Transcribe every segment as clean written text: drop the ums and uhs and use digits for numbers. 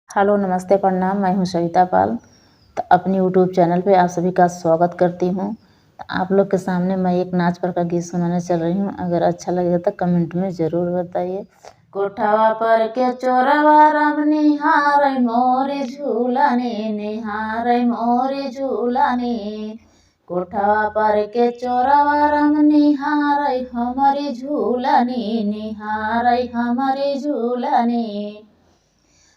Hello, नमस्ते, प्रणाम। मैं हूँ सविता पाल। तो अपनी यूट्यूब चैनल पे आप सभी का स्वागत करती हूँ। तो आप लोग के सामने मैं एक नाच पर का गीत सुनाने चल रही हूँ। अगर अच्छा लगेगा तो कमेंट में ज़रूर बताइए। कोठवा पर के चोरवा राम निहारै मोरे झूलनी, निहारै मोरे झूलनी। कोठवा पर के चोरवा राम निहारै हमारी झूलनी, निहारै हमारी झूलनी।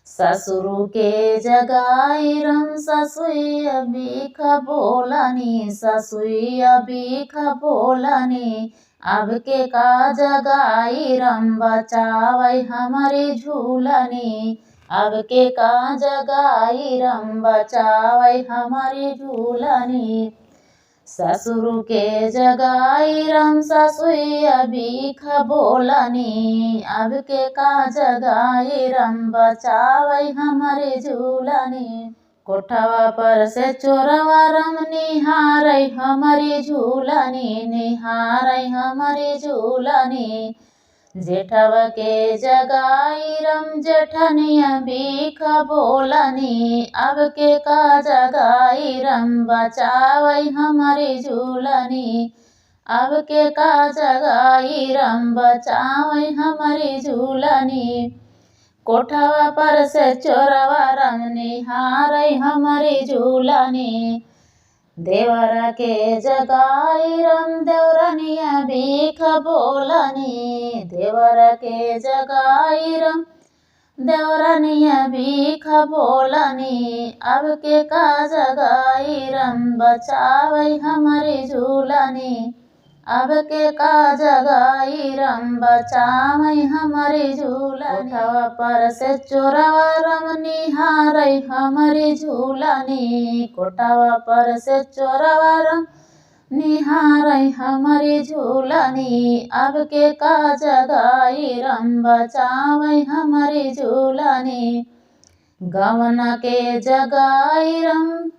ससुरु के जगाई रम ससुइया बीख बोलनी, ससुइया बीख बोलनी। अब के का जगाई रम बचावै हमारी झूलनी, अब के का जगाई रम बचावै हमारी झूलनी। ससुरु के जगाई रम ससुइया बीख बोलनी, अब के का जगाई रम बचावै हमारी झूलनी। कोठवा पर से चोरवा रम निहारै हमारी झूलनी, निहारै हमारी झूलनी। जेठवा के जगाई रम जेठनिया बीख बोलनी, अब के का जगाई रम बचावै हमारी झूलनी, अब के का जगाई रम बचावै हमारी झूलनी। कोठवा पर से चोरवा रम निहारै हमारी झूलनी। देवरा के जगाई रम देवरनिया बीख बोलनी, देवरा के जगाई रम देवरनिया बीख बोलनी। अब के का जगाई रम बचावै हमारी झूलनी, अब के का जगाई रम बचावै हमारी झूलनी। कोठवा पर से चोरवा रम निहारै हमारी झूलनी, कोठवा पर से चोरवा रम निहारै हमारी झूलनी। अब के का जगाई रम बचावै हमारी झूलनी। गवना के जगाई रम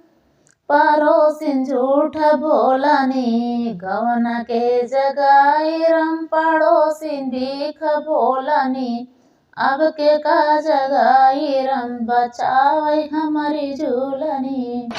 पड़ोसिन झूठ बोलनी, गवना के जगाई रम पड़ोसिन बीख बोलनी। अब के का जगाई रम बचावै हमारी झूलनी।